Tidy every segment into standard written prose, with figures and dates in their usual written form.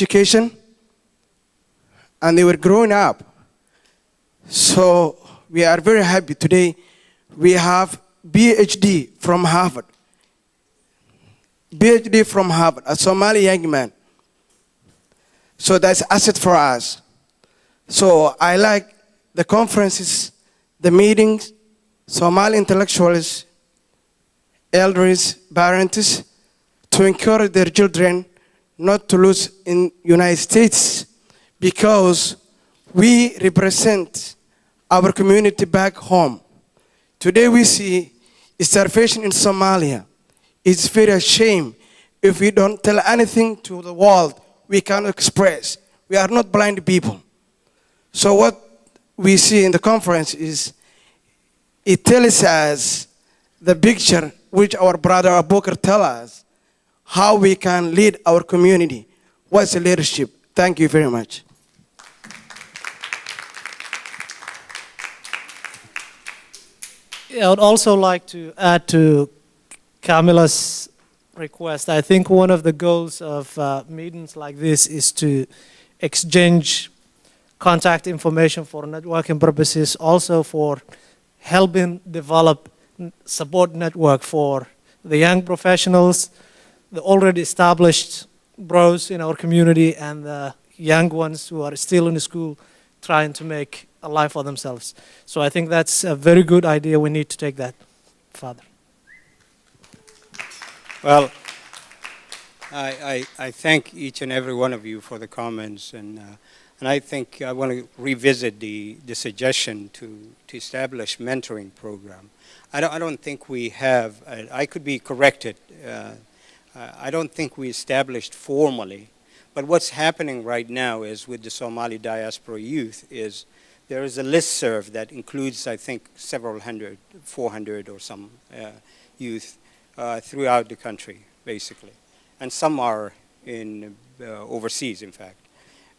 education, and they were growing up. So we are very happy today. We have PhD from Harvard. PhD from Harvard, a Somali young man. So that's asset for us. So I like the conferences, the meetings, Somali intellectuals, elders, parents, to encourage their children not to lose in United States, because we represent our community back home. Today we see starvation in Somalia. It's very shame if we don't tell anything to the world we cannot express. We are not blind people. So what we see in the conference is, it tells us the picture which our brother Abukar tell us, how we can lead our community. What's the leadership? Thank you very much. I would also like to add to Camila's request. I think one of the goals of meetings like this is to exchange contact information for networking purposes, also for helping develop support network for the young professionals, the already established bros in our community, and the young ones who are still in school trying to make a life for themselves. So I think that's a very good idea. We need to take that further. Well, I thank each and every one of you for the comments, and I think I want to revisit the suggestion to establish mentoring program. I don't think we have, I could be corrected, I don't think we established formally, but what's happening right now is with the Somali diaspora youth is there is a listserv that includes, I think, several hundred, 400 or some youth throughout the country, basically. And some are in overseas, in fact.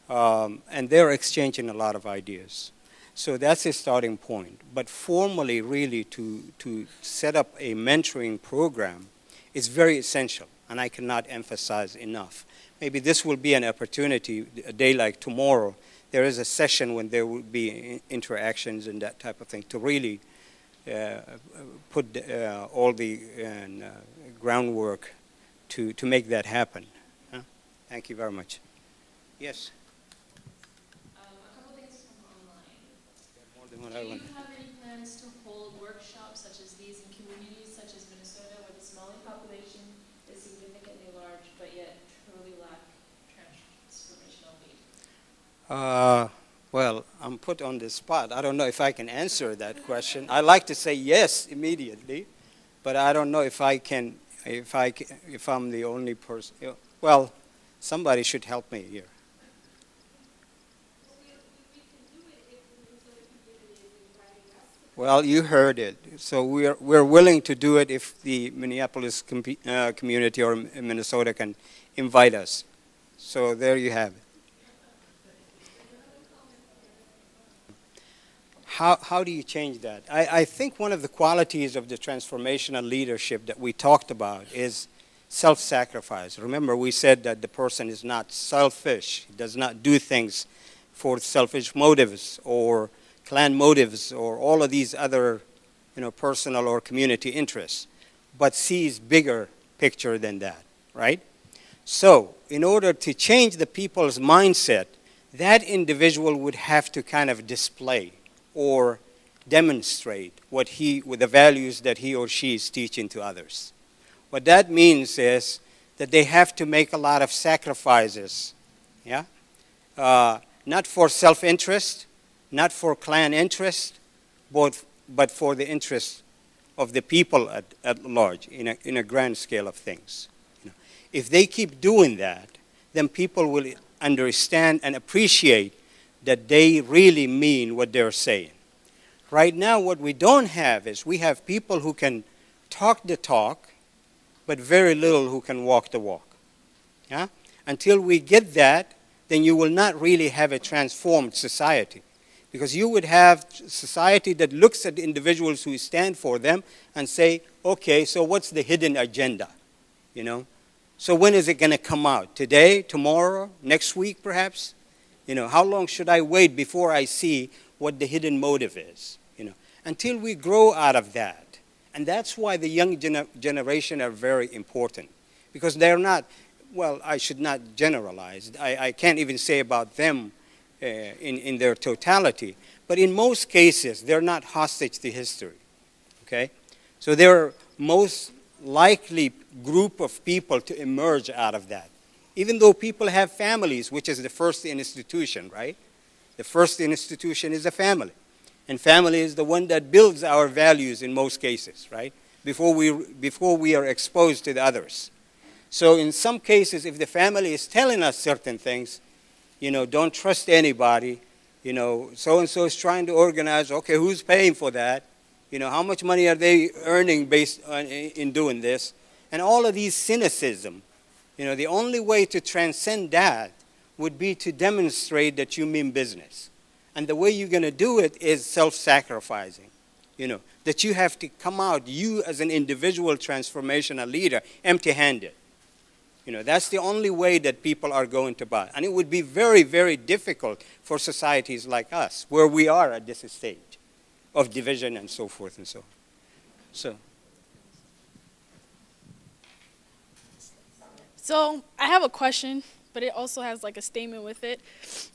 And they're exchanging a lot of ideas. So that's a starting point. But formally, really, to set up a mentoring program is very essential, and I cannot emphasize enough. Maybe this will be an opportunity, a day like tomorrow, there is a session when there will be interactions and that type of thing to really put all the groundwork to make that happen. Huh? Thank you very much. Yes? A couple things from online. More than what Do I you want. have any plans to hold workshops such as these in communities such as Minnesota, where the Somali population is significantly large but yet truly lack transformational need? Well, I'm put on the spot. I don't know if I can answer that question. I like to say yes immediately, but I don't know if I can, if I'm the only person. Well, somebody should help me here. Well, you heard it. So we're willing to do it if the Minneapolis community or Minnesota can invite us. So there you have it. How do you change that? I think one of the qualities of the transformational leadership that we talked about is self-sacrifice. Remember, we said that the person is not selfish. He does not do things for selfish motives or clan motives or all of these other, personal or community interests, but sees bigger picture than that, right? So in order to change the people's mindset, that individual would have to kind of display or demonstrate with the values that he or she is teaching to others. What that means is that they have to make a lot of sacrifices, yeah? Not for self-interest, not for clan interest, but for the interest of the people at large in a grand scale of things. If they keep doing that, then people will understand and appreciate that they really mean what they're saying. Right now, what we don't have is we have people who can talk the talk, but very little who can walk the walk. Yeah? Until we get that, then you will not really have a transformed society. Because you would have society that looks at the individuals who stand for them and say, okay, so what's the hidden agenda? So when is it going to come out? Today, tomorrow, next week perhaps? How long should I wait before I see what the hidden motive is? Until we grow out of that. And that's why the young generation are very important. Because they're not, well, I should not generalize. I can't even say about them in their totality. But in most cases, they're not hostage to history. Okay? So they're most likely group of people to emerge out of that. Even though people have families, which is the first institution, right? The first institution is a family. And family is the one that builds our values in most cases, right? Before we are exposed to the others. So in some cases, if the family is telling us certain things, don't trust anybody, so-and-so is trying to organize, okay, who's paying for that? How much money are they earning based on in doing this? And all of these cynicism, the only way to transcend that would be to demonstrate that you mean business. And the way you're going to do it is self-sacrificing. That you have to come out, you as an individual transformational leader, empty-handed. That's the only way that people are going to buy. And it would be very, very difficult for societies like us, where we are at this stage of division and so forth and so on. So I have a question, but it also has like a statement with it.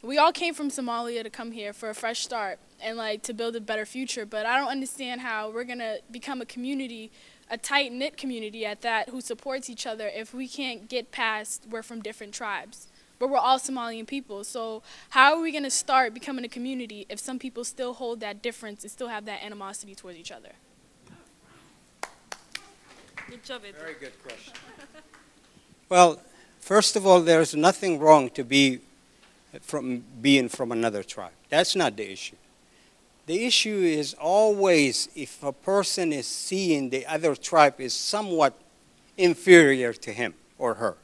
We all came from Somalia to come here for a fresh start and like to build a better future, but I don't understand how we're going to become a community, a tight-knit community at that, who supports each other if we can't get past we're from different tribes. But we're all Somalian people, so how are we going to start becoming a community if some people still hold that difference and still have that animosity towards each other? Good job, Ed. Very good question. Well, first of all, there's nothing wrong to being from another tribe. That's not the issue. The issue is always if a person is seeing the other tribe is somewhat inferior to him or her,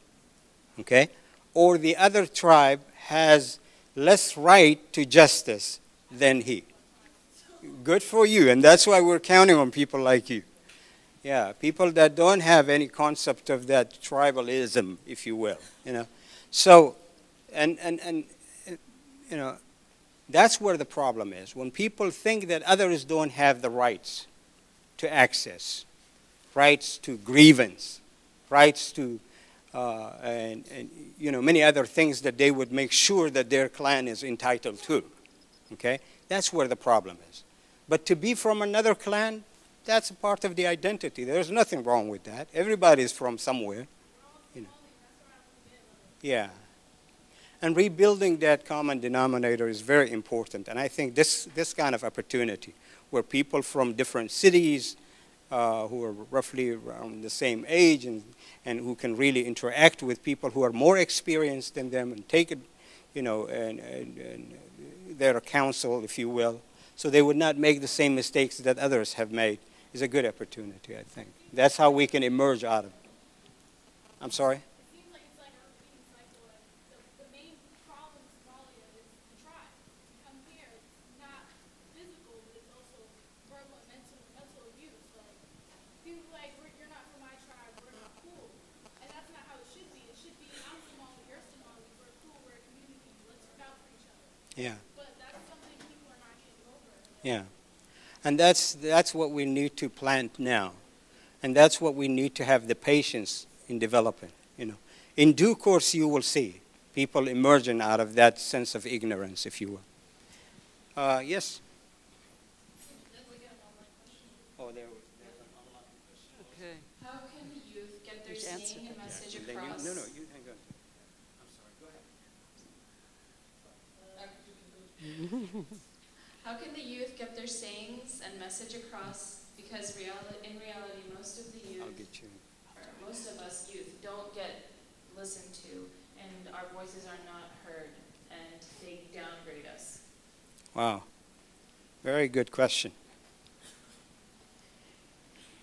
okay? Or the other tribe has less right to justice than he. Good for you, and that's why we're counting on people like you. Yeah, people that don't have any concept of that tribalism, if you will, So, and that's where the problem is. When people think that others don't have the rights to access, rights to grievance, rights to and many other things that they would make sure that their clan is entitled to. Okay? That's where the problem is. But to be from another clan, that's a part of the identity. There's nothing wrong with that. Everybody is from somewhere. Yeah. And rebuilding that common denominator is very important. And I think this kind of opportunity, where people from different cities who are roughly around the same age and who can really interact with people who are more experienced than them and take it, and their counsel, if you will, so they would not make the same mistakes that others have made, is a good opportunity, I think. That's how we can emerge out of it. I'm sorry? Yeah. But that's something people are not getting over. Yeah. And that's what we need to plant now. And that's what we need to have the patience in developing, In due course, you will see people emerging out of that sense of ignorance, if you will. Yes? Oh, there's an online question. Okay. How can the youth get their Just answer saying and that. message And then across? you hang on. I'm sorry, go ahead. How can the youth get their sayings and message across? Because in reality, most of the youth, I'll get you. or most of us youth, don't get listened to, and our voices are not heard, and they downgrade us. Wow. Very good question.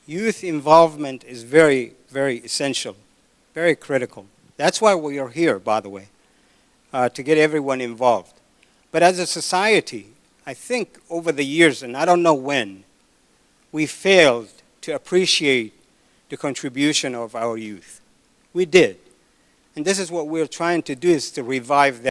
Youth involvement is very, very essential, very critical. That's why we are here, by the way, to get everyone involved. But as a society, I think over the years, and I don't know when, we failed to appreciate the contribution of our youth. We did. And this is what we're trying to do, is to revive that.